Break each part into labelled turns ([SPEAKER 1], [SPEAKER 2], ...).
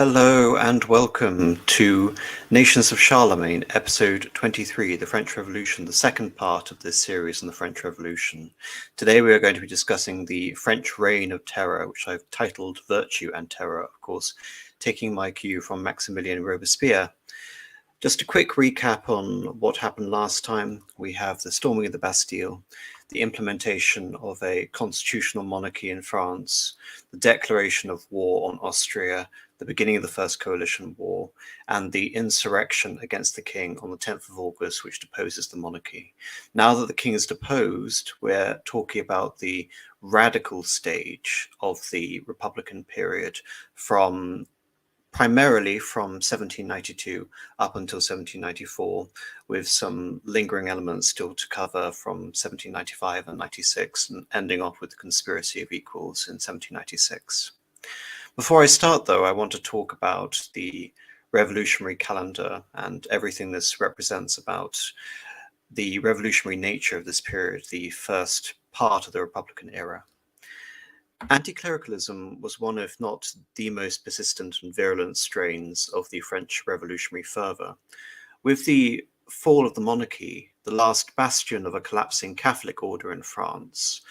[SPEAKER 1] Hello and welcome to Nations of Charlemagne, episode 23, The French Revolution, the second part of this series on the French Revolution. Today we are going to be discussing the French Reign of Terror, which I've titled Virtue and Terror, of course, taking my cue from Maximilien Robespierre. Just a quick recap on what happened last time. We have the storming of the Bastille, the implementation of a constitutional monarchy in France, the declaration of war on Austria, the beginning of the First Coalition War, and the insurrection against the king on the 10th of August, which deposes the monarchy. Now that the king is deposed, we're talking about the radical stage of the Republican period primarily from 1792 up until 1794, with some lingering elements still to cover from 1795 and 96, and ending off with the Conspiracy of Equals in 1796. Before I start, though, I want to talk about the revolutionary calendar and everything this represents about the revolutionary nature of this period, the first part of the Republican era. Anti-clericalism was one, if not the most persistent and virulent strains of the French revolutionary fervour. With the fall of the monarchy, the last bastion of a collapsing Catholic order in France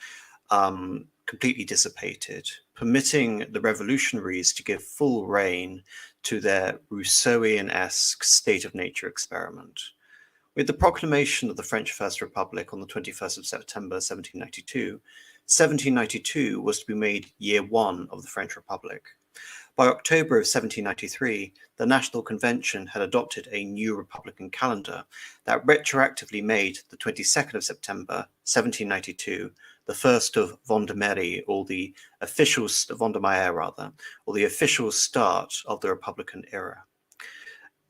[SPEAKER 1] completely dissipated, permitting the revolutionaries to give full rein to their Rousseauian-esque state of nature experiment. With the proclamation of the French First Republic on the 21st of September 1792 was to be made year one of the French Republic. By October of 1793, the National Convention had adopted a new Republican calendar that retroactively made the 22nd of September 1792 the first of Vendémiaire, or the official start of the Republican era.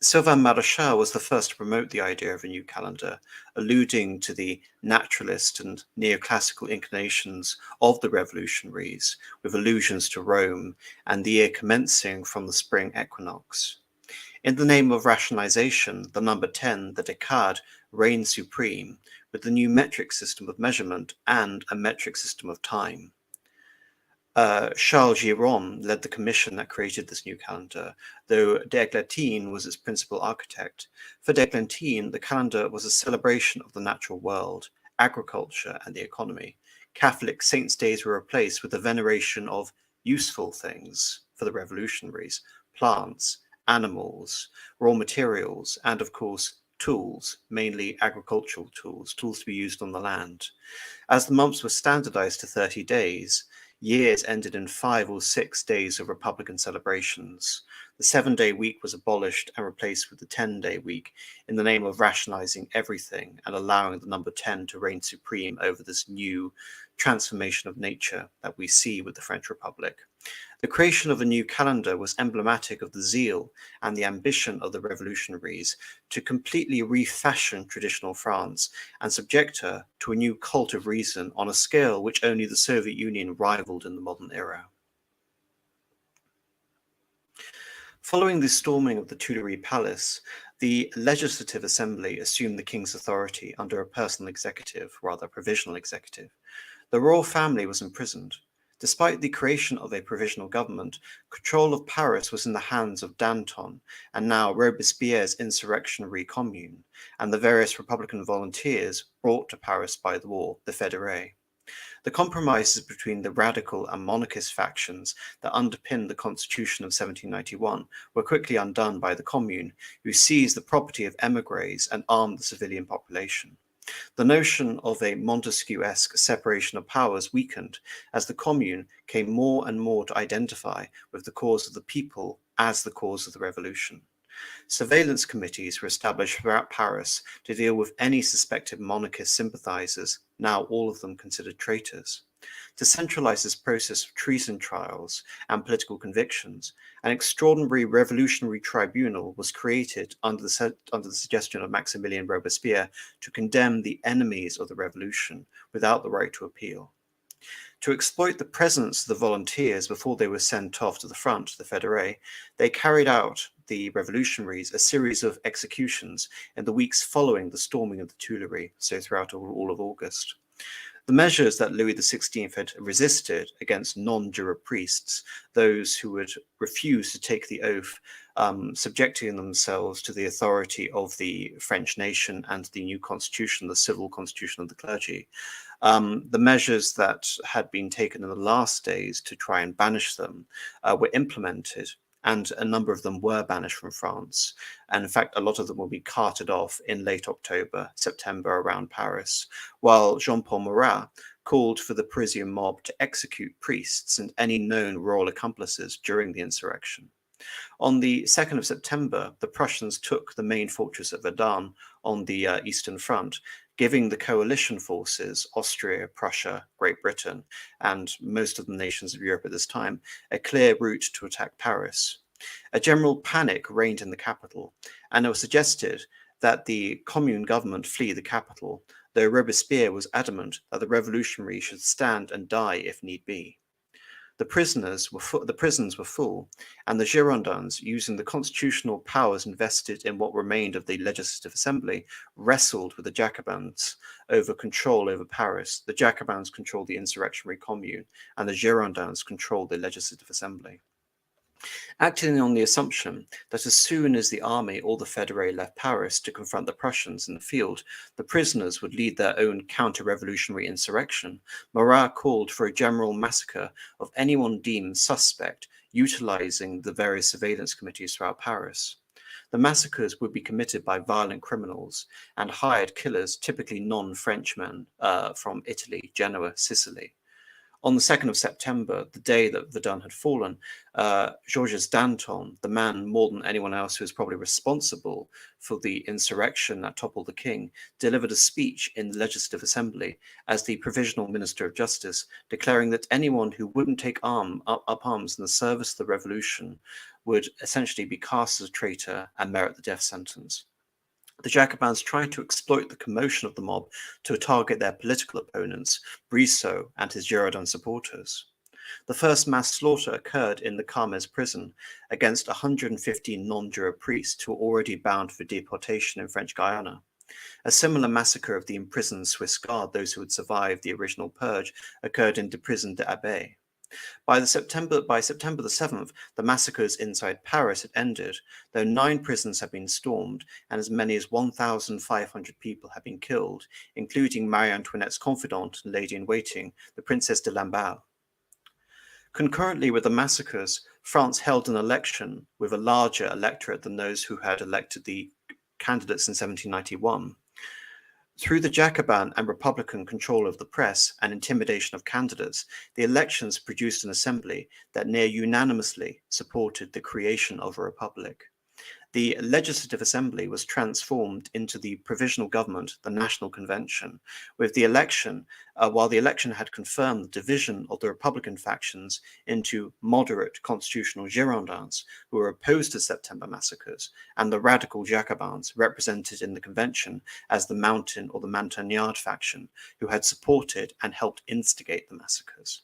[SPEAKER 1] Sylvain Maréchal was the first to promote the idea of a new calendar, alluding to the naturalist and neoclassical inclinations of the revolutionaries, with allusions to Rome and the year commencing from the spring equinox. In the name of rationalization, the number 10, the décade, reigned supreme, with the new metric system of measurement and a metric system of time. Charles Giron led the commission that created this new calendar, though d'Eglantine was its principal architect. For d'Eglantine, the calendar was a celebration of the natural world, agriculture, and the economy. Catholic saints' days were replaced with the veneration of useful things for the revolutionaries: plants, animals, raw materials, and of course, tools, mainly agricultural tools to be used on the land. As the months were standardized to 30 days, years ended in 5 or 6 days of Republican celebrations. The 7-day week was abolished and replaced with the 10-day week in the name of rationalizing everything and allowing the number 10 to reign supreme over this new transformation of nature that we see with the French Republic. The creation of a new calendar was emblematic of the zeal and the ambition of the revolutionaries to completely refashion traditional France and subject her to a new cult of reason on a scale which only the Soviet Union rivaled in the modern era. Following the storming of the Tuileries Palace, the Legislative Assembly assumed the king's authority under a provisional executive. The royal family was imprisoned. Despite the creation of a provisional government, control of Paris was in the hands of Danton and now Robespierre's insurrectionary commune, and the various Republican volunteers brought to Paris by the war, the Fédérés. The compromises between the radical and monarchist factions that underpinned the Constitution of 1791 were quickly undone by the Commune, who seized the property of émigrés and armed the civilian population. The notion of a Montesquieu-esque separation of powers weakened as the Commune came more and more to identify with the cause of the people as the cause of the revolution. Surveillance committees were established throughout Paris to deal with any suspected monarchist sympathizers, now all of them considered traitors. To centralize this process of treason trials and political convictions, an extraordinary revolutionary tribunal was created under the suggestion of Maximilien Robespierre to condemn the enemies of the revolution without the right to appeal. To exploit the presence of the volunteers before they were sent off to the front, the Fédérés, they carried out, the revolutionaries, a series of executions in the weeks following the storming of the Tuileries, so throughout all of August. The measures that Louis XVI had resisted against non-juror priests, those who would refuse to take the oath, subjecting themselves to the authority of the French nation and the new constitution, the civil constitution of the clergy, the measures that had been taken in the last days to try and banish them were implemented, and a number of them were banished from France. And in fact, a lot of them will be carted off in late October, September around Paris, while Jean-Paul Marat called for the Parisian mob to execute priests and any known royal accomplices during the insurrection. On the 2nd of September, the Prussians took the main fortress of Verdun on the Eastern Front, giving the coalition forces, Austria, Prussia, Great Britain, and most of the nations of Europe at this time, a clear route to attack Paris. A general panic reigned in the capital, and it was suggested that the Commune government flee the capital, though Robespierre was adamant that the revolutionaries should stand and die if need be. The prisons were full, and the Girondins, using the constitutional powers invested in what remained of the Legislative Assembly, wrestled with the Jacobins over control over Paris. The Jacobins controlled the insurrectionary Commune, and the Girondins controlled the Legislative Assembly. Acting on the assumption that as soon as the army or the Federés left Paris to confront the Prussians in the field, the prisoners would lead their own counter-revolutionary insurrection, Marat called for a general massacre of anyone deemed suspect, utilizing the various surveillance committees throughout Paris. The massacres would be committed by violent criminals and hired killers, typically non-Frenchmen from Italy, Genoa, Sicily. On the 2nd of September, the day that Verdun had fallen, Georges Danton, the man more than anyone else who was probably responsible for the insurrection that toppled the king, delivered a speech in the Legislative Assembly as the Provisional Minister of Justice, declaring that anyone who wouldn't take up arms in the service of the revolution would essentially be cast as a traitor and merit the death sentence. The Jacobins tried to exploit the commotion of the mob to target their political opponents, Brissot and his Girondin supporters. The first mass slaughter occurred in the Carmes prison against 115 non-juror priests who were already bound for deportation in French Guiana. A similar massacre of the imprisoned Swiss Guard, those who had survived the original purge, occurred in the prison de Abbé. By September the 7th, the massacres inside Paris had ended, though 9 prisons had been stormed and as many as 1,500 people had been killed, including Marie Antoinette's confidant and lady-in-waiting, the Princess de Lamballe. Concurrently with the massacres, France held an election with a larger electorate than those who had elected the candidates in 1791. Through the Jacobin and Republican control of the press and intimidation of candidates, the elections produced an assembly that near unanimously supported the creation of a republic. The Legislative Assembly was transformed into the provisional government, the National Convention, with the election, while the election had confirmed the division of the Republican factions into moderate constitutional Girondins, who were opposed to September massacres, and the radical Jacobins, represented in the convention as the Mountain or the Montagnard faction, who had supported and helped instigate the massacres.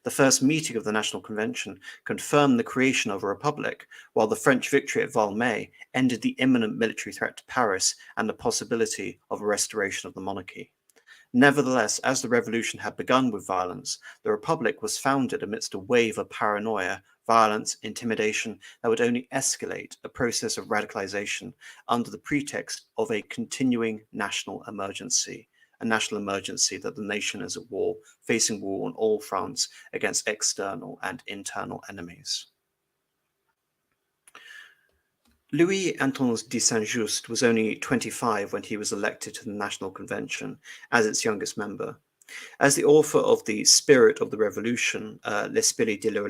[SPEAKER 1] The first meeting of the National Convention confirmed the creation of a republic, while the French victory at Valmy ended the imminent military threat to Paris and the possibility of a restoration of the monarchy. Nevertheless, as the revolution had begun with violence, the republic was founded amidst a wave of paranoia, violence, intimidation that would only escalate a process of radicalization under the pretext of a continuing national emergency. A national emergency that the nation is at war, facing war on all fronts against external and internal enemies. Louis Antoine de Saint-Just was only 25 when he was elected to the National Convention as its youngest member. As the author of The Spirit of the Revolution, L'Esprit de la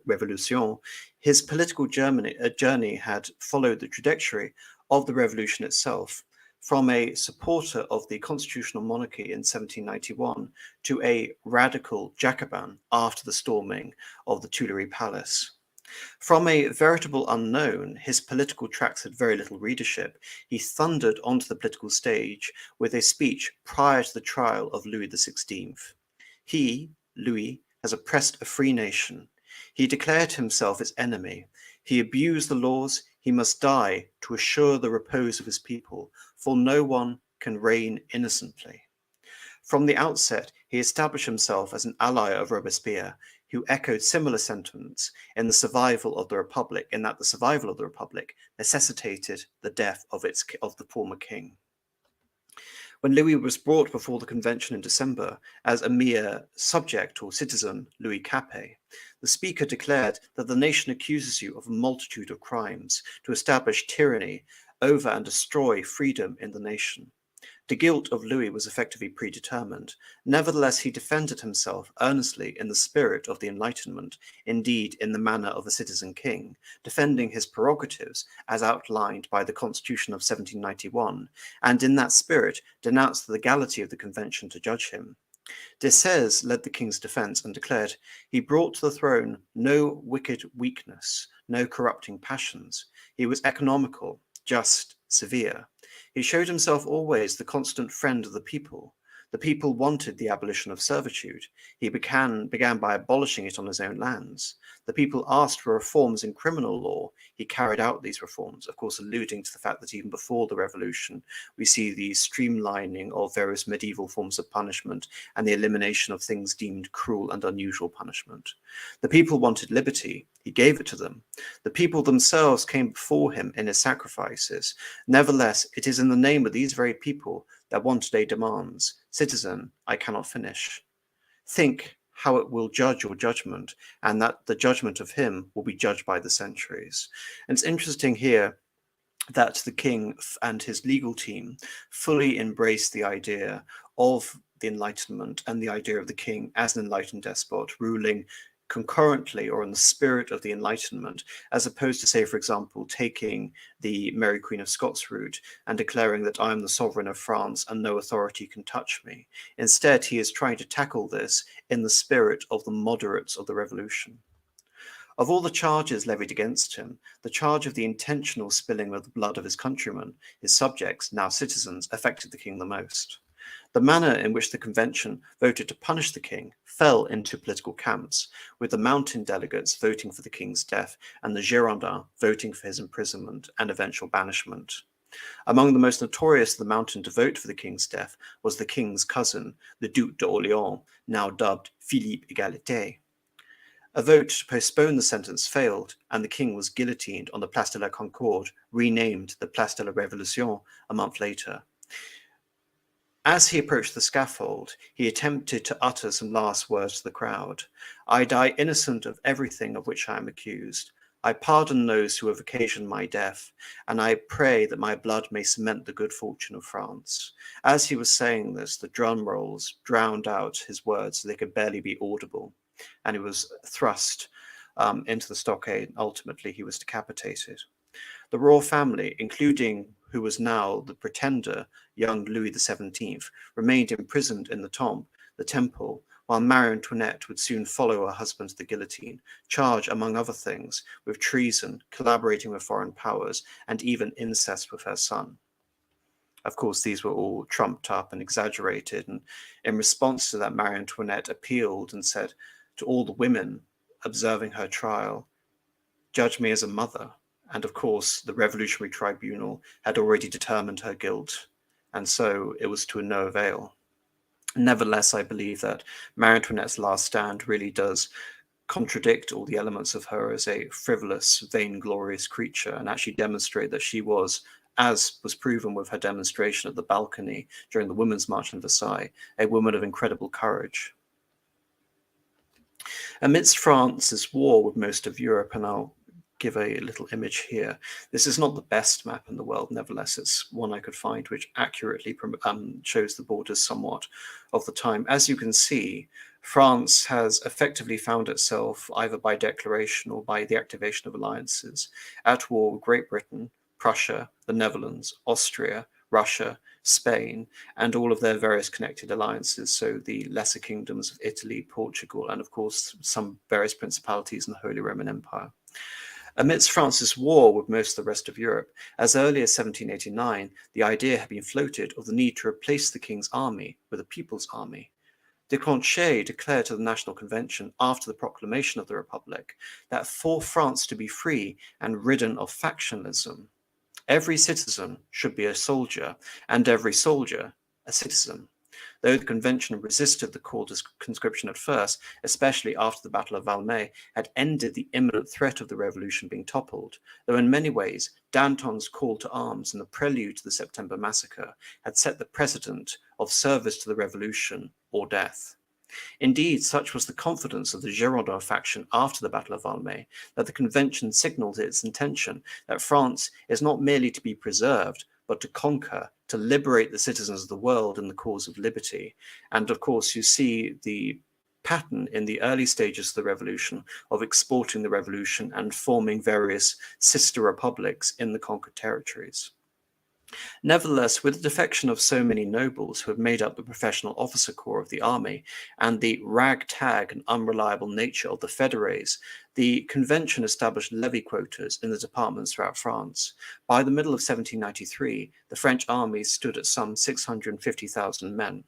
[SPEAKER 1] Révolution, his political journey had followed the trajectory of the revolution itself, from a supporter of the constitutional monarchy in 1791 to a radical Jacobin after the storming of the Tuileries Palace. From a veritable unknown, his political tracks had very little readership. He thundered onto the political stage with a speech prior to the trial of Louis XVI. He, Louis, has oppressed a free nation. He declared himself its enemy. He abused the laws. He must die to assure the repose of his people, for no one can reign innocently. From the outset, he established himself as an ally of Robespierre, who echoed similar sentiments in the survival of the Republic, in that the survival of the Republic necessitated the death of the former king. When Louis was brought before the convention in December as a mere subject or citizen, Louis Capet, the speaker declared that the nation accuses you of a multitude of crimes to establish tyranny over and destroy freedom in the nation. The guilt of Louis was effectively predetermined. Nevertheless, he defended himself earnestly in the spirit of the Enlightenment, indeed in the manner of a citizen king, defending his prerogatives as outlined by the Constitution of 1791, and in that spirit denounced the legality of the convention to judge him. Desèze led the king's defense and declared, he brought to the throne no wicked weakness, no corrupting passions. He was economical, just, severe. He showed himself always the constant friend of the people. The people wanted the abolition of servitude. He began by abolishing it on his own lands. The people asked for reforms in criminal law. He carried out these reforms, of course, alluding to the fact that even before the revolution, we see the streamlining of various medieval forms of punishment and the elimination of things deemed cruel and unusual punishment. The people wanted liberty. He gave it to them. The people themselves came before him in his sacrifices. Nevertheless, it is in the name of these very people that one today demands, citizen, I cannot finish. Think how it will judge your judgment, and that the judgment of him will be judged by the centuries. And it's interesting here that the king and his legal team fully embraced the idea of the Enlightenment and the idea of the king as an enlightened despot ruling concurrently or in the spirit of the Enlightenment, as opposed to, say, for example, taking the Mary Queen of Scots route and declaring that I am the sovereign of France and no authority can touch me. Instead, he is trying to tackle this in the spirit of the moderates of the revolution. Of all the charges levied against him, the charge of the intentional spilling of the blood of his countrymen, his subjects, now citizens, affected the king the most. The manner in which the convention voted to punish the king fell into political camps, with the Mountain delegates voting for the king's death and the Girondins voting for his imprisonment and eventual banishment. Among the most notorious of the Mountain to vote for the king's death was the king's cousin, the Duc d'Orléans, now dubbed Philippe Égalité. A vote to postpone the sentence failed, and the king was guillotined on the Place de la Concorde, renamed the Place de la Révolution a month later. As he approached the scaffold, he attempted to utter some last words to the crowd. I die innocent of everything of which I am accused. I pardon those who have occasioned my death, and I pray that my blood may cement the good fortune of France. As he was saying this, the drum rolls drowned out his words so they could barely be audible, and he was thrust into the stockade. Ultimately, he was decapitated. The royal family, including who was now the pretender, young Louis XVII, remained imprisoned in the temple, while Marie Antoinette would soon follow her husband to the guillotine, charged, among other things, with treason, collaborating with foreign powers, and even incest with her son. Of course, these were all trumped up and exaggerated, and in response to that, Marie Antoinette appealed and said to all the women observing her trial, "Judge me as a mother." And of course, the Revolutionary Tribunal had already determined her guilt, and so it was to no avail. Nevertheless, I believe that Marie Antoinette's last stand really does contradict all the elements of her as a frivolous, vainglorious creature, and actually demonstrate that she was, as was proven with her demonstration at the balcony during the Women's March in Versailles, a woman of incredible courage. Amidst France's war with most of Europe, and I'll give a little image here. This is not the best map in the world. Nevertheless, it's one I could find which accurately shows the borders somewhat of the time. As you can see, France has effectively found itself, either by declaration or by the activation of alliances, at war with Great Britain, Prussia, the Netherlands, Austria, Russia, Spain, and all of their various connected alliances, so the lesser kingdoms of Italy, Portugal, and of course some various principalities in the Holy Roman Empire. Amidst France's war with most of the rest of Europe, as early as 1789, the idea had been floated of the need to replace the king's army with a people's army. De Conche declared to the National Convention after the proclamation of the Republic that for France to be free and ridden of factionalism, every citizen should be a soldier, and every soldier a citizen. Though the convention resisted the call to conscription at first, especially after the Battle of Valmy had ended the imminent threat of the revolution being toppled, though in many ways Danton's call to arms and the prelude to the September massacre had set the precedent of service to the revolution or death. Indeed, such was the confidence of the Girondin faction after the Battle of Valmy that the convention signalled its intention that France is not merely to be preserved, but to conquer, to liberate the citizens of the world in the cause of liberty. And of course, you see the pattern in the early stages of the revolution of exporting the revolution and forming various sister republics in the conquered territories. Nevertheless, with the defection of so many nobles who had made up the professional officer corps of the army and the ragtag and unreliable nature of the fédérés, the convention established levy quotas in the departments throughout France. By the middle of 1793, the French army stood at some 650,000 men.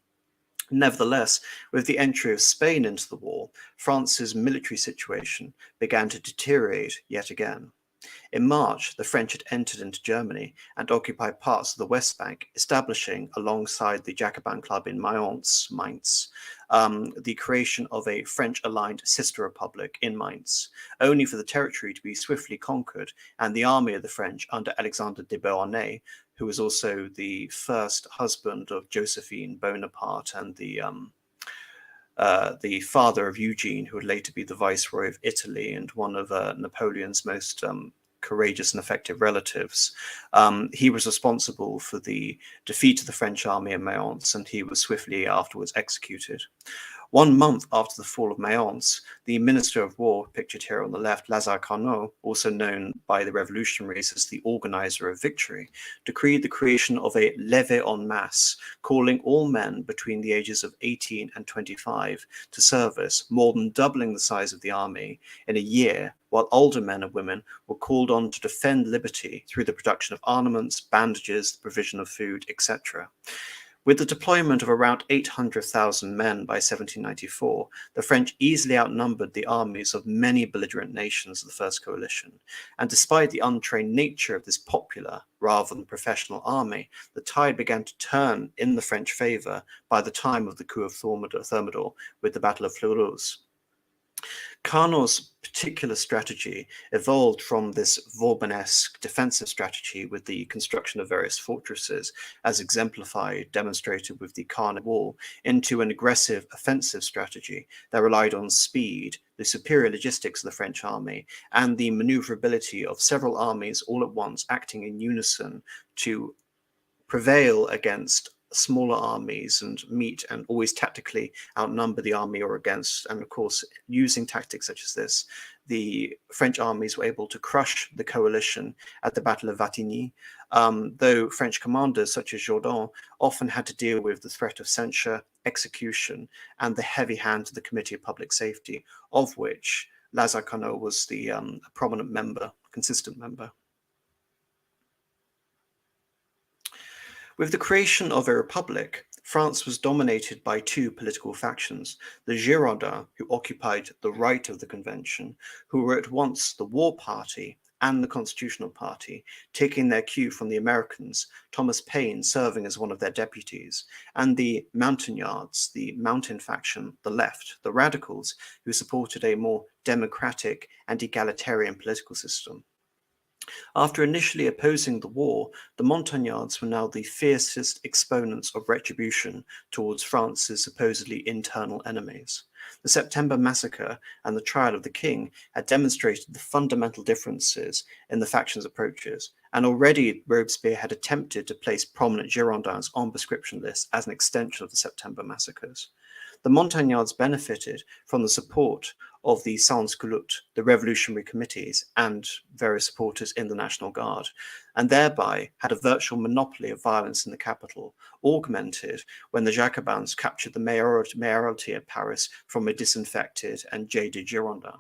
[SPEAKER 1] Nevertheless, with the entry of Spain into the war, France's military situation began to deteriorate yet again. In March, the French had entered into Germany and occupied parts of the West Bank, establishing, alongside the Jacobin club in Mainz, the creation of a French-aligned sister republic in Mainz, only for the territory to be swiftly conquered and the army of the French under Alexander de Beauharnais, who was also the first husband of Josephine Bonaparte and the father of Eugene, who would later be the viceroy of Italy and one of Napoleon's most courageous and effective relatives. He was responsible for the defeat of the French army in Mayence, and he was swiftly afterwards executed. 1 month after the fall of Mayence, the Minister of War, pictured here on the left, Lazare Carnot, also known by the revolutionaries as the organizer of victory, decreed the creation of a Levée en masse, calling all men between the ages of 18 and 25 to service, more than doubling the size of the army in a year, while older men and women were called on to defend liberty through the production of armaments, bandages, the provision of food, etc. With the deployment of around 800,000 men by 1794, the French easily outnumbered the armies of many belligerent nations of the First Coalition. And despite the untrained nature of this popular, rather than professional army, the tide began to turn in the French favor by the time of the coup of Thermidor with the Battle of Fleurus. Carnot's particular strategy evolved from this Vauban-esque defensive strategy with the construction of various fortresses, as exemplified, demonstrated with the Carnot Wall, into an aggressive offensive strategy that relied on speed, the superior logistics of the French army, and the maneuverability of several armies all at once acting in unison to prevail against smaller armies and meet and always tactically outnumber the army or against. And of course, using tactics such as this, the French armies were able to crush the coalition at the Battle of Wattignies, though French commanders such as Jourdan often had to deal with the threat of censure, execution, and the heavy hand of the Committee of Public Safety, of which Lazare Carnot was the prominent member, consistent member. With the creation of a republic, France was dominated by two political factions, the Girondins, who occupied the right of the convention, who were at once the war party and the constitutional party, taking their cue from the Americans, Thomas Paine serving as one of their deputies, and the Montagnards, the mountain faction, the left, the radicals, who supported a more democratic and egalitarian political system. After initially opposing the war, the Montagnards were now the fiercest exponents of retribution towards France's supposedly internal enemies. The September massacre and the trial of the king had demonstrated the fundamental differences in the factions' approaches, and already Robespierre had attempted to place prominent Girondins on proscription lists as an extension of the September massacres. The Montagnards benefited from the support of the sans-culottes, the revolutionary committees, and various supporters in the National Guard, and thereby had a virtual monopoly of violence in the capital, augmented when the Jacobins captured the mayoralty of Paris from a disinfected and jaded Girondin.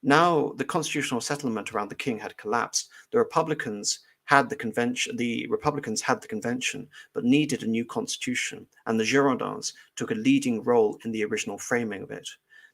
[SPEAKER 1] Now the constitutional settlement around the king had collapsed. The Republicans had the convention, but needed a new constitution, and the Girondins took a leading role in the original framing of it.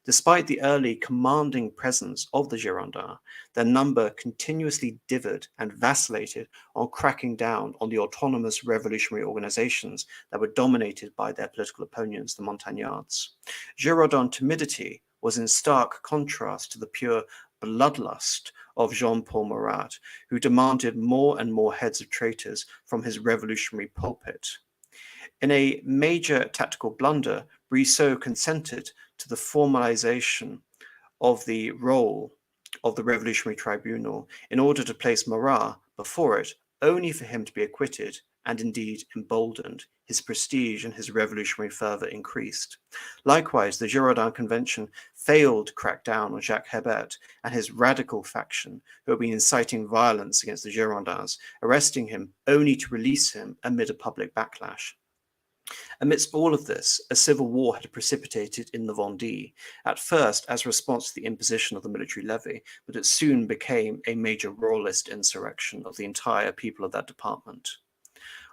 [SPEAKER 1] Despite the early commanding presence of the Girondins, their number continuously differed and vacillated on cracking down on the autonomous revolutionary organizations that were dominated by their political opponents, the Montagnards. Girondin timidity was in stark contrast to the pure bloodlust of Jean-Paul Marat, who demanded more and more heads of traitors from his revolutionary pulpit. In a major tactical blunder, Brissot consented to the formalization of the role of the Revolutionary Tribunal in order to place Marat before it, only for him to be acquitted and indeed emboldened. His prestige and his revolutionary fervor increased. Likewise, the Girondin Convention failed to crack down on Jacques Hebert and his radical faction, who had been inciting violence against the Girondins, arresting him only to release him amid a public backlash. Amidst all of this, a civil war had precipitated in the Vendée, at first as a response to the imposition of the military levy, but it soon became a major royalist insurrection of the entire people of that department.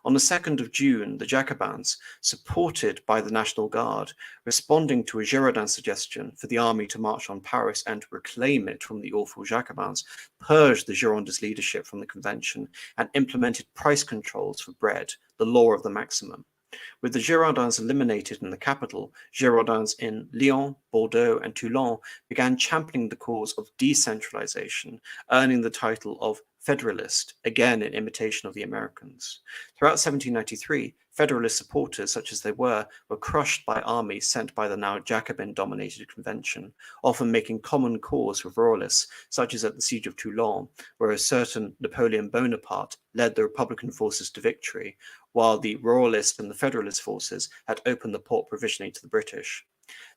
[SPEAKER 1] On the 2nd of June, the Jacobins, supported by the National Guard, responding to a Girondin suggestion for the army to march on Paris and to reclaim it from the awful Jacobins, purged the Girondist leadership from the convention and implemented price controls for bread, the law of the maximum. With the Girondins eliminated in the capital, Girondins in Lyon, Bordeaux, and Toulon began championing the cause of decentralization, earning the title of Federalist, again in imitation of the Americans. Throughout 1793, Federalist supporters, such as they were crushed by armies sent by the now Jacobin-dominated convention, often making common cause with royalists, such as at the siege of Toulon, where a certain Napoleon Bonaparte led the Republican forces to victory, while the royalist and the Federalist forces had opened the port provisionally to the British.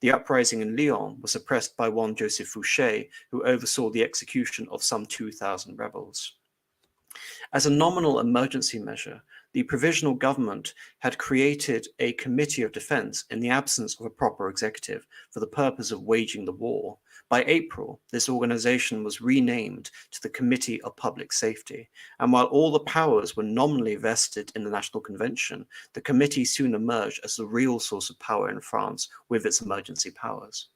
[SPEAKER 1] The uprising in Lyon was suppressed by one Joseph Fouché, who oversaw the execution of some 2,000 rebels. As a nominal emergency measure, the provisional government had created a committee of defense in the absence of a proper executive for the purpose of waging the war. By April, this organization was renamed to the Committee of Public Safety, and while all the powers were nominally vested in the National Convention, the committee soon emerged as the real source of power in France with its emergency powers.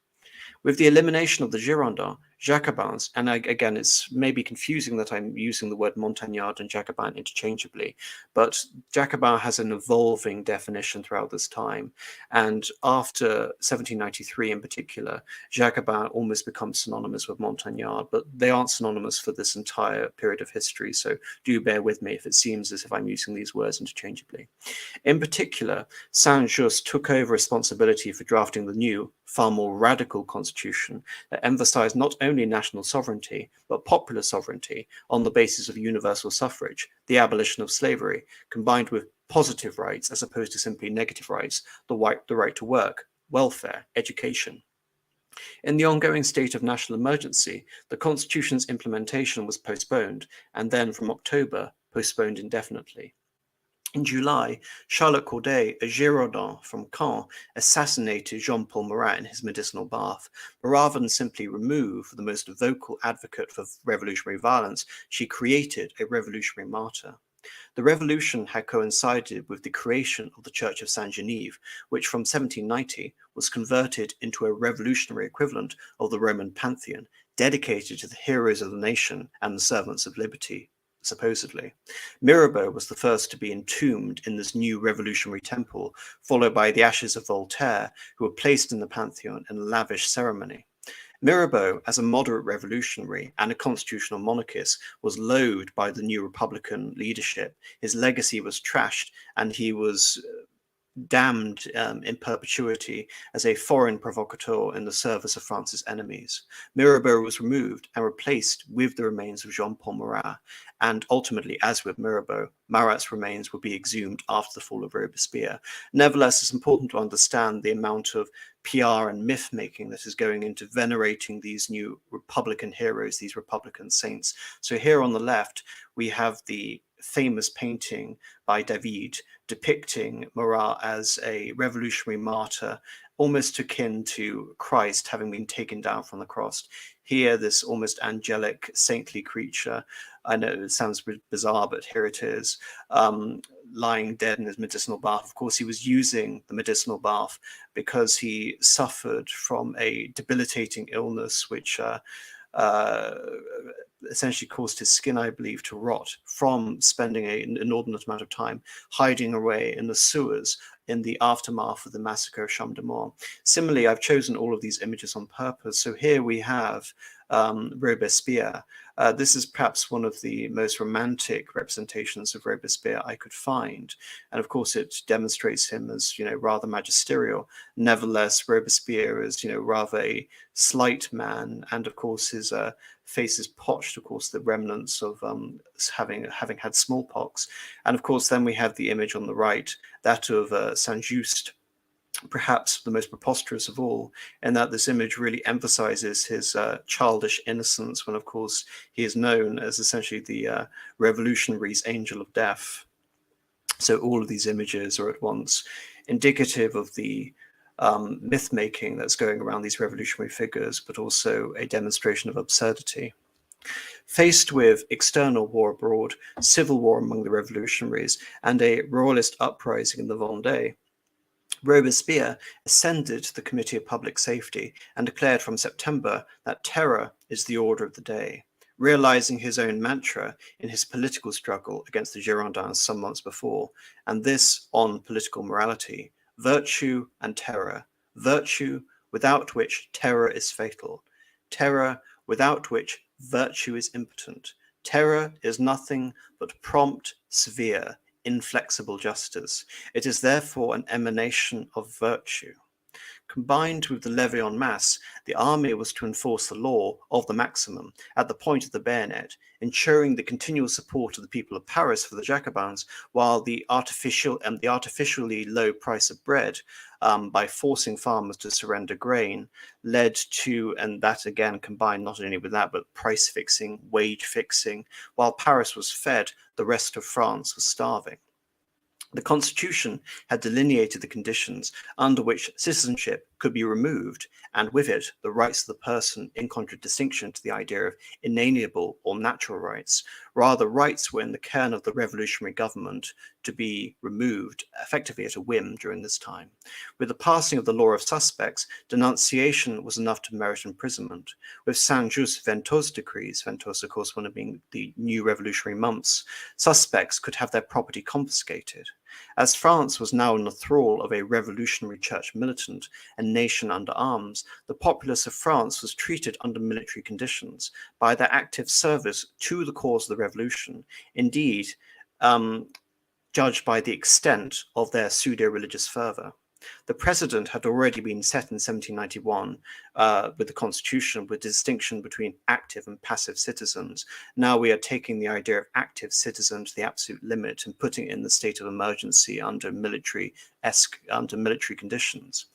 [SPEAKER 1] With the elimination of the Girondins, Jacobins, and again, it's maybe confusing that I'm using the word Montagnard and Jacobin interchangeably, but Jacobin has an evolving definition throughout this time. And after 1793 in particular, Jacobin almost becomes synonymous with Montagnard, but they aren't synonymous for this entire period of history. So do bear with me if it seems as if I'm using these words interchangeably. In particular, Saint-Just took over responsibility for drafting the new, far more radical constitution that emphasized not only national sovereignty, but popular sovereignty on the basis of universal suffrage, the abolition of slavery, combined with positive rights as opposed to simply negative rights, the right to work, welfare, education. In the ongoing state of national emergency, the Constitution's implementation was postponed, and then from October, postponed indefinitely. In July, Charlotte Corday, a Girondin from Caen, assassinated Jean-Paul Marat in his medicinal bath. But rather than simply remove the most vocal advocate for revolutionary violence, she created a revolutionary martyr. The revolution had coincided with the creation of the Church of Saint-Geneviève, which from 1790 was converted into a revolutionary equivalent of the Roman Pantheon, dedicated to the heroes of the nation and the servants of liberty. Supposedly. Mirabeau was the first to be entombed in this new revolutionary temple, followed by the ashes of Voltaire, who were placed in the Pantheon in a lavish ceremony. Mirabeau, as a moderate revolutionary and a constitutional monarchist, was loathed by the new Republican leadership. His legacy was trashed, and he was damned in perpetuity as a foreign provocateur in the service of France's enemies. Mirabeau was removed and replaced with the remains of Jean-Paul Marat, and ultimately, as with Mirabeau, Marat's remains would be exhumed after the fall of Robespierre. Nevertheless, it's important to understand the amount of PR and myth-making that is going into venerating these new Republican heroes, these Republican saints. So here on the left, we have the famous painting by David depicting Marat as a revolutionary martyr, almost akin to Christ having been taken down from the cross. Here, this almost angelic, saintly creature, I know it sounds bizarre, but here it is, lying dead in his medicinal bath. Of course, he was using the medicinal bath because he suffered from a debilitating illness, which essentially caused his skin, I believe, to rot from spending an inordinate amount of time hiding away in the sewers in the aftermath of the massacre of Champ de Mars. Similarly, I've chosen all of these images on purpose. So here we have Robespierre. This is perhaps one of the most romantic representations of Robespierre I could find. And of course, it demonstrates him as, rather magisterial. Nevertheless, Robespierre is, rather a slight man. And of course, his face is potched, of course, the remnants of having had smallpox. And of course, then we have the image on the right, that of Saint-Just, perhaps the most preposterous of all, in that this image really emphasizes his childish innocence, when of course he is known as essentially the revolutionary's angel of death. So all of these images are at once indicative of the myth-making that's going around these revolutionary figures, but also a demonstration of absurdity. Faced with external war abroad, civil war among the revolutionaries, and a royalist uprising in the Vendée, Robespierre ascended the Committee of Public Safety and declared from September that terror is the order of the day, realizing his own mantra in his political struggle against the Girondins some months before, and this on political morality: virtue and terror, virtue without which terror is fatal, terror without which virtue is impotent, terror is nothing but prompt, severe, inflexible justice. It is therefore an emanation of virtue. Combined with the levée en masse, the army was to enforce the law of the maximum at the point of the bayonet, ensuring the continual support of the people of Paris for the Jacobins, while the artificially low price of bread, by forcing farmers to surrender grain, led to, and that again combined not only with that, but price fixing, wage fixing. While Paris was fed, the rest of France was starving. The Constitution had delineated the conditions under which citizenship could be removed, and with it, the rights of the person, in contradistinction to the idea of inalienable or natural rights. Rather, rights were in the kern of the revolutionary government to be removed effectively at a whim during this time. With the passing of the law of suspects, denunciation was enough to merit imprisonment. With Saint-Just Ventos's decrees, Ventos, of course, one of being the new revolutionary months, suspects could have their property confiscated. As France was now in the thrall of a revolutionary church militant and nation under arms, the populace of France was treated under military conditions by their active service to the cause of the revolution. Indeed, judged by the extent of their pseudo-religious fervor. The precedent had already been set in 1791 with the Constitution, with distinction between active and passive citizens. Now we are taking the idea of active citizen to the absolute limit and putting it in the state of emergency under military conditions.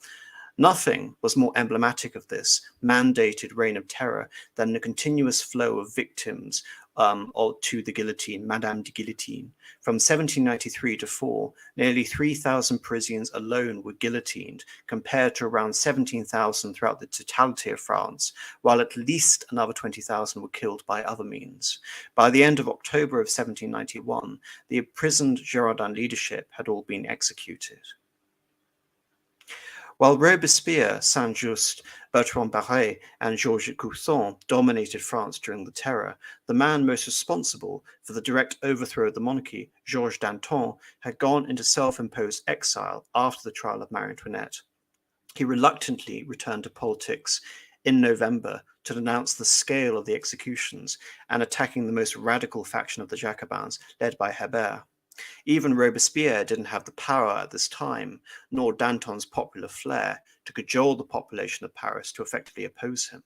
[SPEAKER 1] Nothing was more emblematic of this mandated reign of terror than the continuous flow of victims to the guillotine, Madame de Guillotine. From 1793 to 4, nearly 3,000 Parisians alone were guillotined, compared to around 17,000 throughout the totality of France, while at least another 20,000 were killed by other means. By the end of October of 1791, the imprisoned Girondin leadership had all been executed. While Robespierre, Saint-Just, Bertrand Barré, and Georges Couthon dominated France during the Terror, the man most responsible for the direct overthrow of the monarchy, Georges Danton, had gone into self-imposed exile after the trial of Marie Antoinette. He reluctantly returned to politics in November to denounce the scale of the executions and attacking the most radical faction of the Jacobins, led by Hebert. Even Robespierre didn't have the power at this time, nor Danton's popular flair, to cajole the population of Paris to effectively oppose him.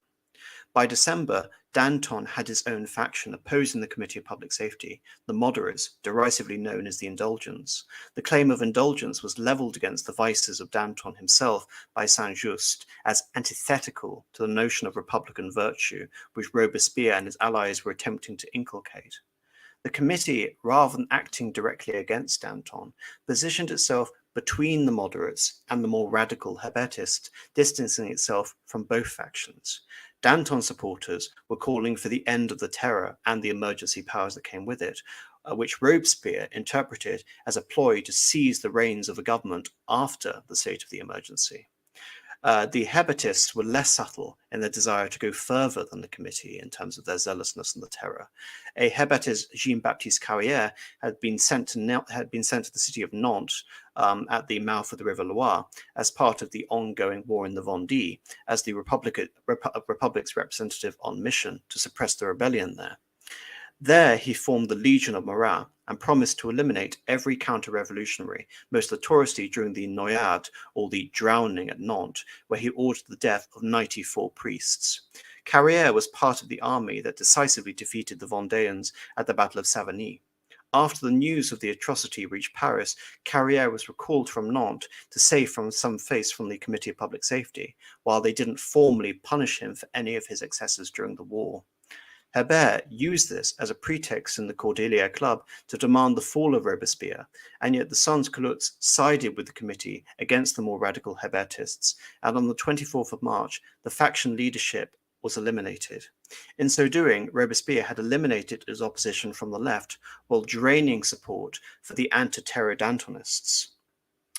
[SPEAKER 1] By December, Danton had his own faction opposing the Committee of Public Safety, the moderates, derisively known as the Indulgents. The claim of indulgence was levelled against the vices of Danton himself by Saint-Just as antithetical to the notion of republican virtue which Robespierre and his allies were attempting to inculcate. The committee, rather than acting directly against Danton, positioned itself between the moderates and the more radical Hébertists, distancing itself from both factions. Danton supporters were calling for the end of the terror and the emergency powers that came with it, which Robespierre interpreted as a ploy to seize the reins of the government after the state of the emergency. The Hébertists were less subtle in their desire to go further than the committee in terms of their zealousness and the terror. A Hébertist, Jean-Baptiste Carrière, had been sent to the city of Nantes at the mouth of the River Loire as part of the ongoing war in the Vendée, as the Republic's representative on mission to suppress the rebellion there. There he formed the Legion of Marat and promised to eliminate every counter-revolutionary, most notoriously during the Noyade, or the drowning at Nantes, where he ordered the death of 94 priests. Carrière was part of the army that decisively defeated the Vendéans at the Battle of Savigny. After the news of the atrocity reached Paris, Carrière was recalled from Nantes to save some face from the Committee of Public Safety, while they didn't formally punish him for any of his excesses during the war. Hébert used this as a pretext in the Cordelier Club to demand the fall of Robespierre, and yet the sans-culottes sided with the committee against the more radical Hébertists, and on the 24th of March, the faction leadership was eliminated. In so doing, Robespierre had eliminated his opposition from the left, while draining support for the anti-terror Dantonists.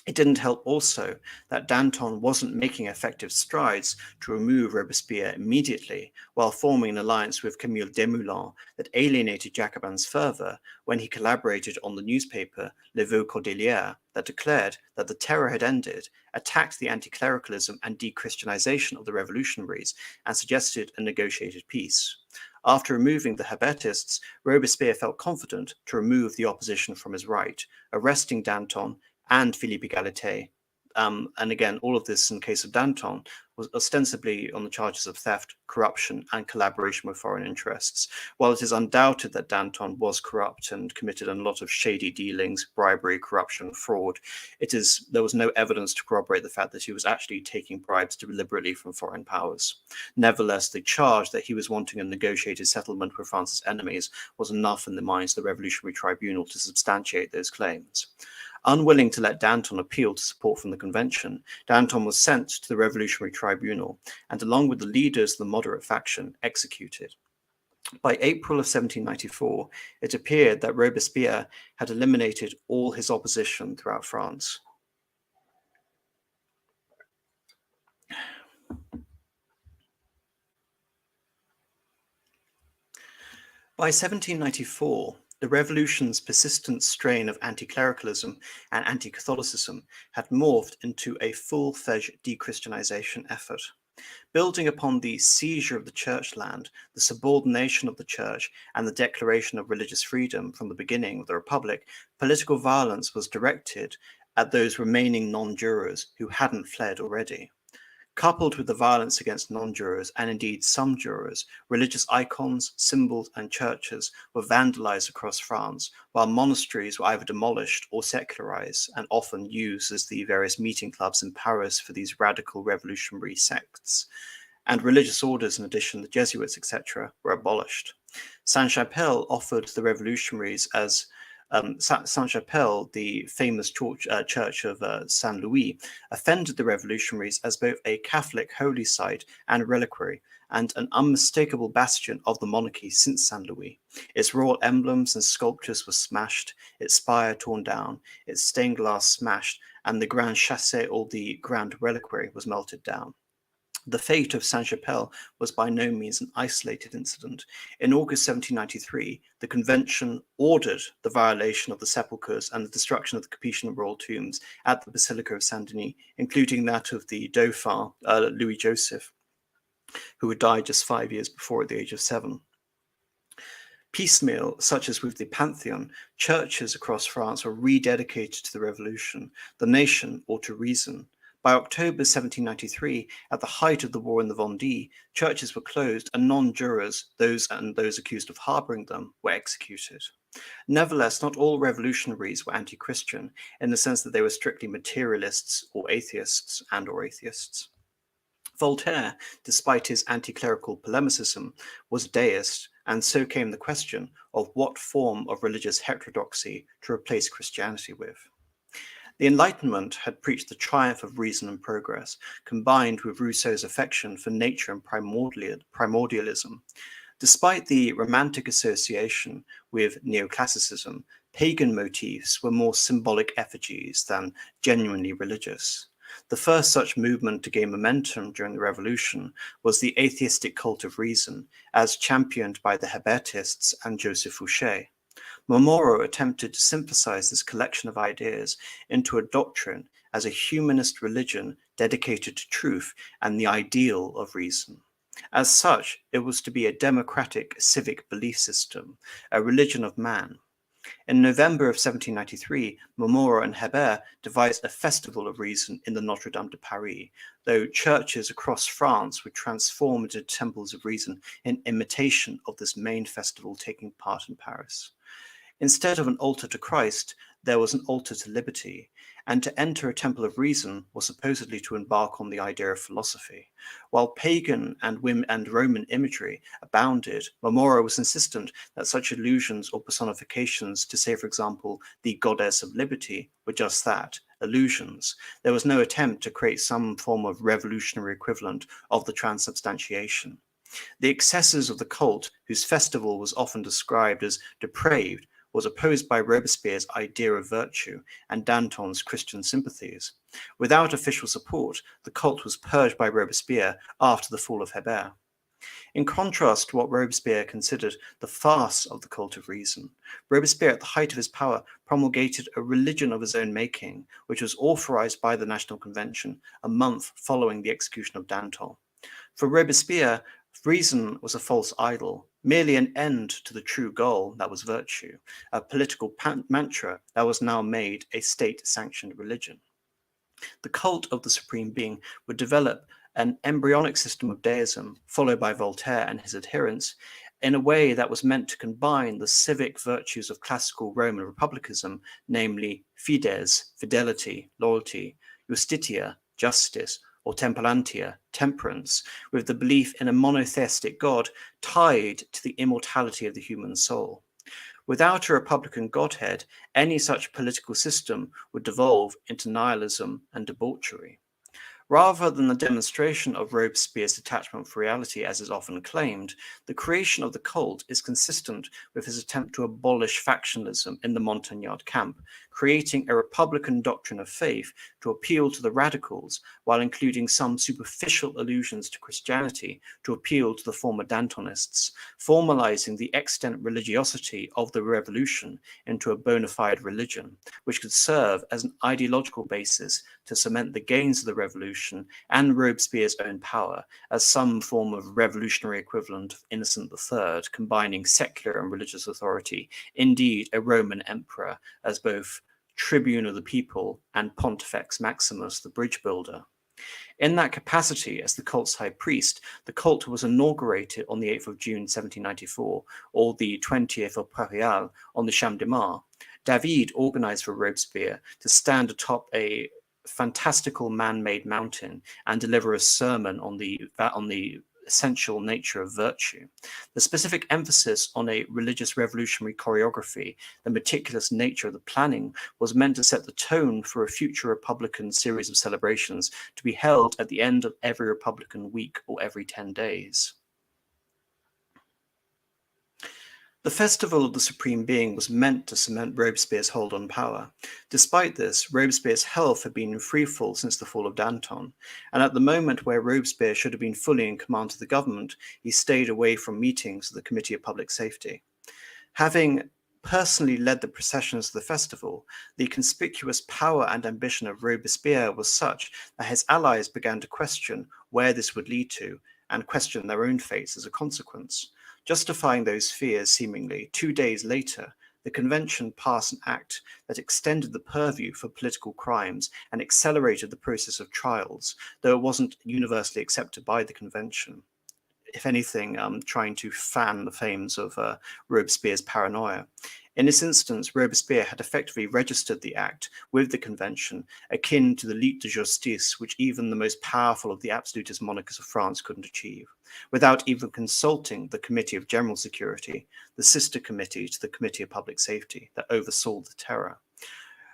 [SPEAKER 1] It didn't help also that Danton wasn't making effective strides to remove Robespierre immediately, while forming an alliance with Camille Desmoulins that alienated Jacobins further when he collaborated on the newspaper Levée Cordelière that declared that the terror had ended, attacked the anti-clericalism and de-Christianization of the revolutionaries, and suggested a negotiated peace. After removing the Hébertists, Robespierre felt confident to remove the opposition from his right, arresting Danton and Philippe Égalité. And again, all of this in the case of Danton was ostensibly on the charges of theft, corruption, and collaboration with foreign interests. While it is undoubted that Danton was corrupt and committed a lot of shady dealings, bribery, corruption, fraud, there was no evidence to corroborate the fact that he was actually taking bribes deliberately from foreign powers. Nevertheless, the charge that he was wanting a negotiated settlement with France's enemies was enough in the minds of the Revolutionary Tribunal to substantiate those claims. Unwilling to let Danton appeal to support from the convention, Danton was sent to the Revolutionary Tribunal and, along with the leaders of the moderate faction, executed. By April of 1794, it appeared that Robespierre had eliminated all his opposition throughout France. By 1794, the revolution's persistent strain of anti-clericalism and anti-Catholicism had morphed into a full-fledged de-Christianization effort. Building upon the seizure of the church land, the subordination of the church, and the declaration of religious freedom from the beginning of the Republic, political violence was directed at those remaining non-jurors who hadn't fled already. Coupled with the violence against non-jurors and indeed some jurors, religious icons, symbols, and churches were vandalized across France, while monasteries were either demolished or secularized and often used as the various meeting clubs in Paris for these radical revolutionary sects. And religious orders, in addition, the Jesuits, etc., were abolished. Sainte-Chapelle offered the revolutionaries as Sainte-Chapelle, the famous church of Saint Louis, offended the revolutionaries as both a Catholic holy site and reliquary, and an unmistakable bastion of the monarchy since Saint Louis. Its royal emblems and sculptures were smashed, its spire torn down, its stained glass smashed, and the Grand Chasset, or the Grand Reliquary, was melted down. The fate of Sainte-Chapelle was by no means an isolated incident. In August 1793, the Convention ordered the violation of the sepulchres and the destruction of the Capetian royal tombs at the Basilica of Saint-Denis, including that of the Dauphin, Louis Joseph, who had died just 5 years before at the age of 7. Piecemeal, such as with the Pantheon, churches across France were rededicated to the Revolution, the nation, or to reason. By October 1793, at the height of the war in the Vendée, churches were closed and non-jurors, those accused of harboring them, were executed. Nevertheless, not all revolutionaries were anti-Christian, in the sense that they were strictly materialists or atheists. Voltaire, despite his anti-clerical polemicism, was a deist, and so came the question of what form of religious heterodoxy to replace Christianity with. The Enlightenment had preached the triumph of reason and progress, combined with Rousseau's affection for nature and primordialism. Despite the romantic association with neoclassicism, pagan motifs were more symbolic effigies than genuinely religious. The first such movement to gain momentum during the Revolution was the atheistic cult of reason, as championed by the Hébertists and Joseph Fouché. Momoro attempted to synthesize this collection of ideas into a doctrine as a humanist religion dedicated to truth and the ideal of reason. As such, it was to be a democratic civic belief system, a religion of man. In November of 1793, Momoro and Hébert devised a festival of reason in the Notre Dame de Paris, though churches across France were transformed into temples of reason in imitation of this main festival taking part in Paris. Instead of an altar to Christ, there was an altar to liberty, and to enter a temple of reason was supposedly to embark on the idea of philosophy. While pagan and Roman imagery abounded, Momoro was insistent that such allusions or personifications to, say, for example, the goddess of liberty, were just that, illusions. There was no attempt to create some form of revolutionary equivalent of the transubstantiation. The excesses of the cult, whose festival was often described as depraved, was opposed by Robespierre's idea of virtue and Danton's Christian sympathies. Without official support, the cult was purged by Robespierre after the fall of Hébert. In contrast to what Robespierre considered the farce of the cult of reason, Robespierre, at the height of his power, promulgated a religion of his own making, which was authorized by the National Convention a month following the execution of Danton. For Robespierre, reason was a false idol, merely an end to the true goal that was virtue, a political mantra that was now made a state-sanctioned religion. The cult of the Supreme Being would develop an embryonic system of deism, followed by Voltaire and his adherents, in a way that was meant to combine the civic virtues of classical Roman republicanism, namely fides, fidelity, loyalty, justitia, justice, or temperantia, temperance, with the belief in a monotheistic God tied to the immortality of the human soul. Without a republican godhead, any such political system would devolve into nihilism and debauchery. Rather than the demonstration of Robespierre's detachment from reality, as is often claimed, the creation of the cult is consistent with his attempt to abolish factionalism in the Montagnard camp, creating a republican doctrine of faith to appeal to the radicals, while including some superficial allusions to Christianity to appeal to the former Dantonists, formalizing the extant religiosity of the revolution into a bona fide religion, which could serve as an ideological basis to cement the gains of the revolution and Robespierre's own power as some form of revolutionary equivalent of Innocent III, combining secular and religious authority, indeed a Roman emperor, as both tribune of the people and Pontifex Maximus, the bridge builder. In that capacity, as the cult's high priest, the cult was inaugurated on the 8th of June 1794, or the 20th of Prairial on the Champ de Mars. David organized for Robespierre to stand atop a fantastical man-made mountain and deliver a sermon on the essential nature of virtue. The specific emphasis on a religious revolutionary choreography, the meticulous nature of the planning, was meant to set the tone for a future Republican series of celebrations to be held at the end of every Republican week or every 10 days. The Festival of the Supreme Being was meant to cement Robespierre's hold on power. Despite this, Robespierre's health had been in freefall since the fall of Danton, and at the moment where Robespierre should have been fully in command of the government, he stayed away from meetings of the Committee of Public Safety. Having personally led the processions of the festival, the conspicuous power and ambition of Robespierre was such that his allies began to question where this would lead to, and question their own fates as a consequence. Justifying those fears, seemingly, 2 days later, the convention passed an act that extended the purview for political crimes and accelerated the process of trials, though it wasn't universally accepted by the convention. if anything, trying to fan the flames of Robespierre's paranoia. In this instance, Robespierre had effectively registered the act with the convention, akin to the lit de justice, which even the most powerful of the absolutist monarchs of France couldn't achieve, without even consulting the Committee of General Security, the sister committee to the Committee of Public Safety that oversaw the terror.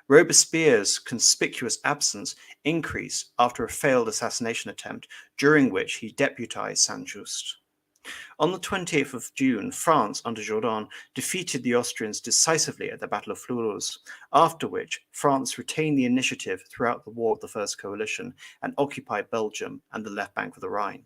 [SPEAKER 1] Robespierre's conspicuous absence increased after a failed assassination attempt, during which he deputized Saint-Just. On the 28th of June, France, under Jourdan, defeated the Austrians decisively at the Battle of Fleurus, after which France retained the initiative throughout the War of the First Coalition and occupied Belgium and the left bank of the Rhine.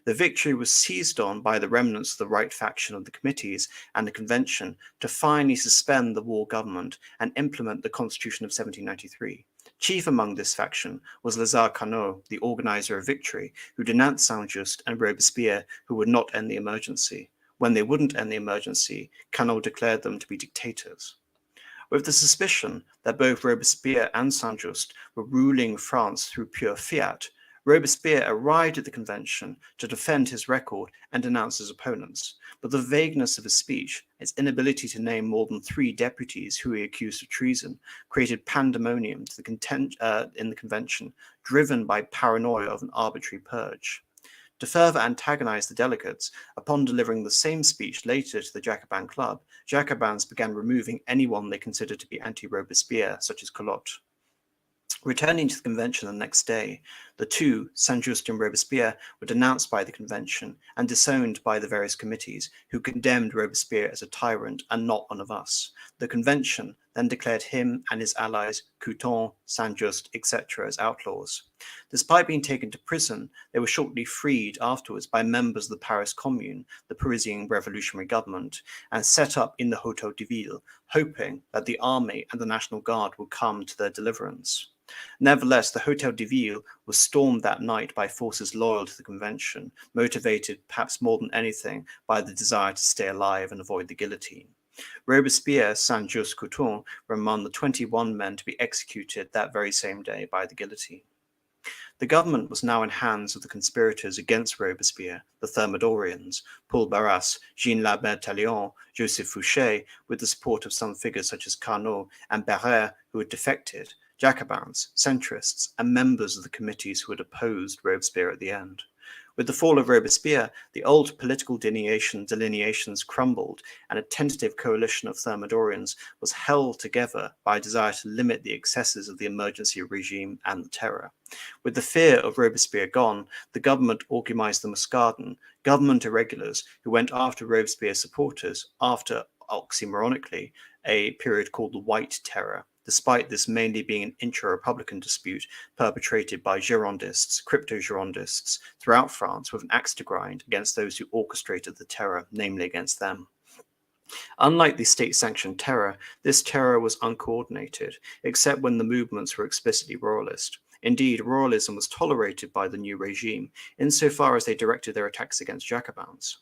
[SPEAKER 1] The victory was seized on by the remnants of the right faction of the committees and the convention to finally suspend the war government and implement the Constitution of 1793. Chief among this faction was Lazare Carnot, the organizer of victory, who denounced Saint-Just, and Robespierre, who would not end the emergency. When they wouldn't end the emergency, Carnot declared them to be dictators. With the suspicion that both Robespierre and Saint-Just were ruling France through pure fiat, Robespierre arrived at the convention to defend his record and denounce his opponents, but the vagueness of his speech, its inability to name more than 3 deputies who he accused of treason, created pandemonium to in the convention, driven by paranoia of an arbitrary purge. To further antagonize the delegates, upon delivering the same speech later to the Jacobin Club, Jacobins began removing anyone they considered to be anti-Robespierre, such as Collot. Returning to the convention the next day, the two, Saint-Just and Robespierre, were denounced by the convention and disowned by the various committees, who condemned Robespierre as a tyrant and not one of us. The convention then declared him and his allies, Couthon, Saint-Just, etc., as outlaws. Despite being taken to prison, they were shortly freed afterwards by members of the Paris Commune, the Parisian revolutionary government, and set up in the Hôtel de Ville, hoping that the army and the National Guard would come to their deliverance. Nevertheless, the Hôtel de Ville was stormed that night by forces loyal to the convention, motivated perhaps more than anything by the desire to stay alive and avoid the guillotine. Robespierre, Saint-Just, Couthon were among the 21 men to be executed that very same day by the guillotine. The government was now in hands of the conspirators against Robespierre, the Thermidorians, Paul Barras, Jean Labertalion, Joseph Fouché, with the support of some figures such as Carnot and Barrère, who had defected, Jacobins, centrists, and members of the committees who had opposed Robespierre at the end. With the fall of Robespierre, the old political delineations crumbled, and a tentative coalition of Thermidorians was held together by a desire to limit the excesses of the emergency regime and the terror. With the fear of Robespierre gone, the government organized the Muscardin, government irregulars who went after Robespierre's supporters after, oxymoronically, a period called the White Terror, despite this mainly being an intra-republican dispute perpetrated by Girondists, crypto-Girondists throughout France with an axe to grind against those who orchestrated the terror, namely against them. Unlike the state-sanctioned terror, this terror was uncoordinated, except when the movements were explicitly royalist. Indeed, royalism was tolerated by the new regime, insofar as they directed their attacks against Jacobins.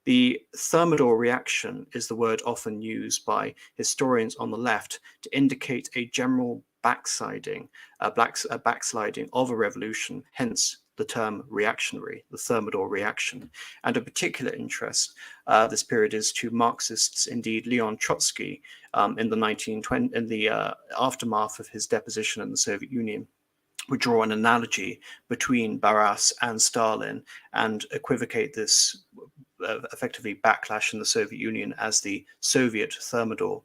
[SPEAKER 1] The Thermidor reaction is the word often used by historians on the left to indicate a general backsliding of a revolution, hence the term reactionary, the Thermidor reaction. And of particular interest, this period is to Marxists, indeed Leon Trotsky, in the aftermath of his deposition in the Soviet Union, would draw an analogy between Barras and Stalin and equivocate this effectively backlash in the Soviet Union as the Soviet Thermidor.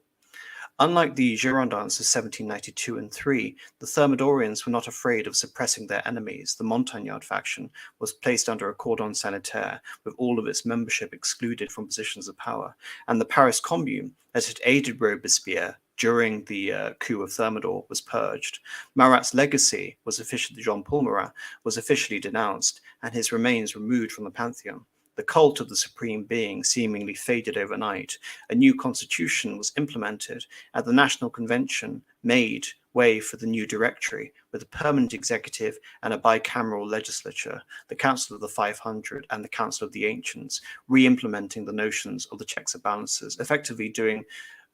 [SPEAKER 1] Unlike the Girondins of 1792 and 3, the Thermidorians were not afraid of suppressing their enemies. The Montagnard faction was placed under a cordon sanitaire, with all of its membership excluded from positions of power, and the Paris Commune, that had aided Robespierre during the coup of Thermidor, was purged. Marat's legacy was officially, Jean-Paul Marat, was officially denounced, and his remains removed from the Pantheon. The cult of the supreme being seemingly faded overnight. A new constitution was implemented, and the National Convention made way for the new directory, with a permanent executive and a bicameral legislature, the Council of the 500 and the Council of the Ancients, re-implementing the notions of the checks and balances, effectively doing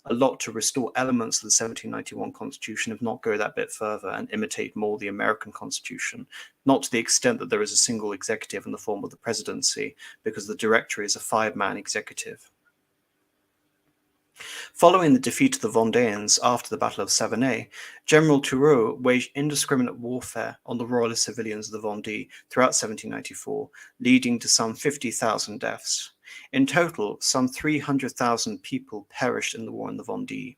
[SPEAKER 1] a lot to restore elements of the 1791 Constitution, if not go that bit further and imitate more the American Constitution, not to the extent that there is a single executive in the form of the presidency, because the Directory is a 5-man executive. Following the defeat of the Vendéens after the Battle of Savernay, General Turreau waged indiscriminate warfare on the royalist civilians of the Vendée throughout 1794, leading to some 50,000 deaths. In total, some 300,000 people perished in the war in the Vendée.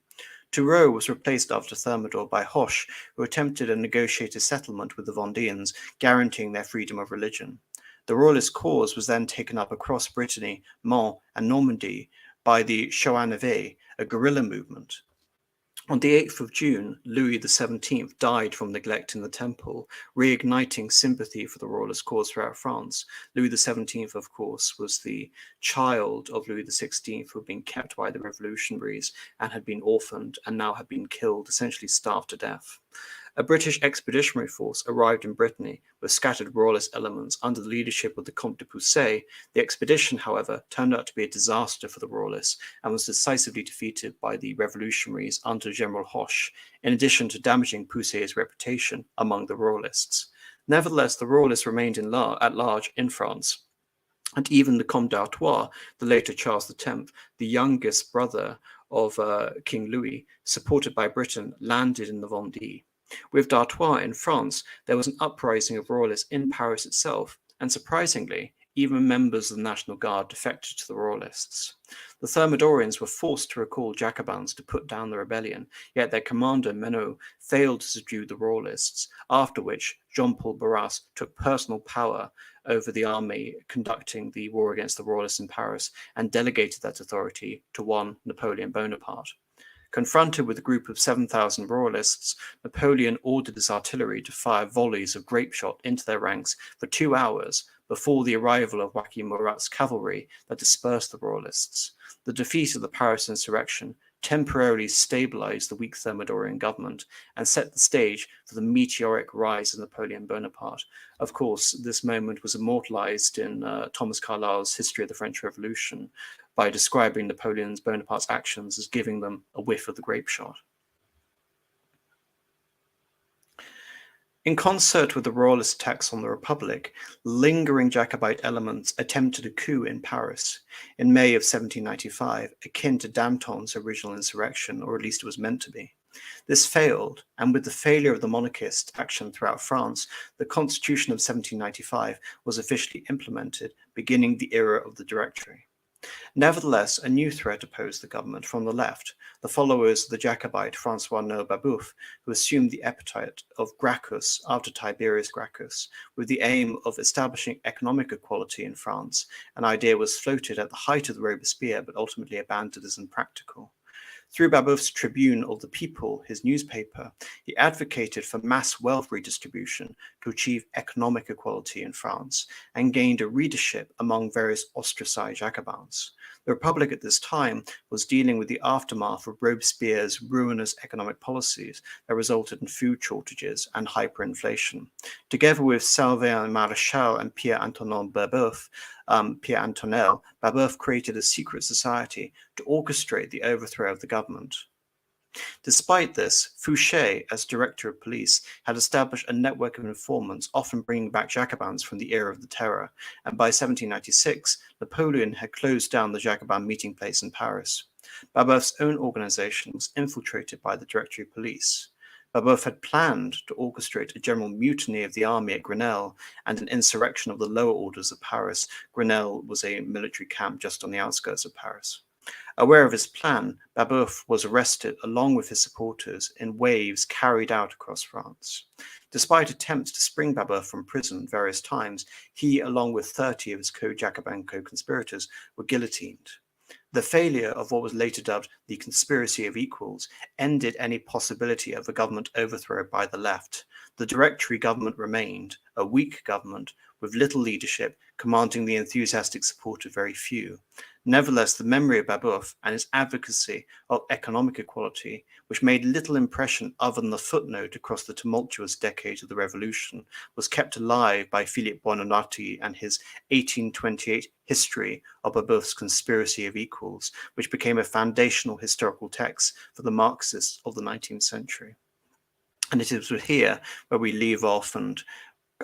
[SPEAKER 1] Turreau was replaced after Thermidor by Hoche, who attempted a negotiated settlement with the Vendéens, guaranteeing their freedom of religion. The royalist cause was then taken up across Brittany, Mans, and Normandy by the Chouannevé, a guerrilla movement. On the 8th of June, Louis XVII died from neglect in the temple, reigniting sympathy for the royalist cause throughout France. Louis XVII, of course, was the child of Louis XVI, who had been kept by the revolutionaries and had been orphaned and now had been killed, essentially starved to death. A British expeditionary force arrived in Brittany with scattered royalist elements under the leadership of the Comte de Poussey. The expedition, however, turned out to be a disaster for the royalists and was decisively defeated by the revolutionaries under General Hoche, in addition to damaging Poussey's reputation among the royalists. Nevertheless, the royalists remained at large in France, and even the Comte d'Artois, the later Charles X, the youngest brother of King Louis, supported by Britain, landed in the Vendée. With d'Artois in France, there was an uprising of royalists in Paris itself, and surprisingly, even members of the National Guard defected to the royalists. The Thermidorians were forced to recall Jacobins to put down the rebellion, yet their commander Menot failed to subdue the royalists, after which Jean-Paul Barras took personal power over the army conducting the war against the royalists in Paris and delegated that authority to one Napoleon Bonaparte. Confronted with a group of 7,000 royalists, Napoleon ordered his artillery to fire volleys of grape shot into their ranks for 2 hours before the arrival of Joachim Murat's cavalry that dispersed the royalists. The defeat of the Paris insurrection temporarily stabilized the weak Thermidorian government and set the stage for the meteoric rise of Napoleon Bonaparte. Of course, this moment was immortalized in Thomas Carlyle's History of the French Revolution by describing Napoleon Bonaparte's actions as giving them a whiff of the grape shot. In concert with the royalist attacks on the Republic, lingering Jacobite elements attempted a coup in Paris in May of 1795, akin to Danton's original insurrection, or at least it was meant to be. This failed, and with the failure of the monarchist action throughout France, the Constitution of 1795 was officially implemented, beginning the era of the Directory. Nevertheless, a new threat opposed the government from the left, the followers of the Jacobite François-Noël Babeuf, who assumed the epithet of Gracchus after Tiberius Gracchus, with the aim of establishing economic equality in France. An idea was floated at the height of the Robespierre, but ultimately abandoned as impractical. Through Babeuf's Tribune of the People, his newspaper, he advocated for mass wealth redistribution to achieve economic equality in France and gained a readership among various ostracized Jacobins. The Republic at this time was dealing with the aftermath of Robespierre's ruinous economic policies that resulted in food shortages and hyperinflation. Together with Salvain Maréchal and Pierre-Antoine Babeuf, Babeuf created a secret society to orchestrate the overthrow of the government. Despite this, Fouché, as director of police, had established a network of informants, often bringing back Jacobins from the era of the Terror, and by 1796, Napoleon had closed down the Jacobin meeting place in Paris. Babeuf's own organization was infiltrated by the Directory police. Babeuf had planned to orchestrate a general mutiny of the army at Grenelle and an insurrection of the lower orders of Paris. Grenelle was a military camp just on the outskirts of Paris. Aware of his plan, Babeuf was arrested along with his supporters in waves carried out across France. Despite attempts to spring Babeuf from prison various times, he, along with 30 of his co-Jacobin co-conspirators, were guillotined. The failure of what was later dubbed the conspiracy of equals ended any possibility of a government overthrow by the left. the Directory government remained a weak government with little leadership, commanding the enthusiastic support of very few. Nevertheless, the memory of Babeuf and his advocacy of economic equality, which made little impression other than the footnote across the tumultuous decades of the Revolution, was kept alive by Philippe Buonarroti and his 1828 history of Babeuf's Conspiracy of Equals, which became a foundational historical text for the Marxists of the 19th century. And it is here where we leave off and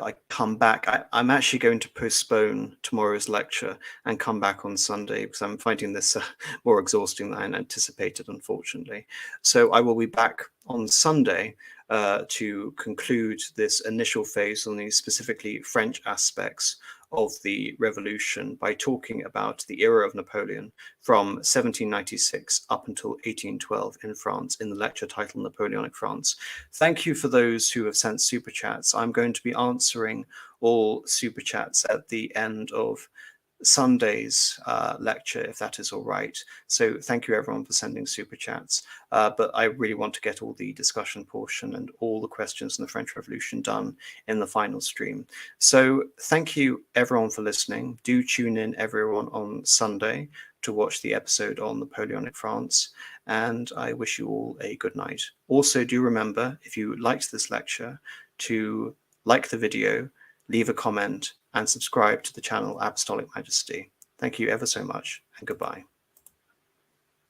[SPEAKER 1] I come back. I'm actually going to postpone tomorrow's lecture and come back on Sunday because I'm finding this more exhausting than I anticipated, unfortunately. So I will be back on Sunday to conclude this initial phase on the specifically French aspects of the revolution by talking about the era of Napoleon from 1796 up until 1812 in France in the lecture titled Napoleonic France. Thank you for those who have sent super chats. I'm going to be answering all super chats at the end of Sunday's lecture, if that is all right. So thank you everyone for sending super chats. But I really want to get all the discussion portion and all the questions on the French Revolution done in the final stream. So thank you everyone for listening. Do tune in everyone on Sunday to watch the episode on Napoleonic France. And I wish you all a good night. Also, do remember, if you liked this lecture, to like the video, leave a comment, and subscribe to the channel Apostolic Majesty. Thank you ever so much, and goodbye.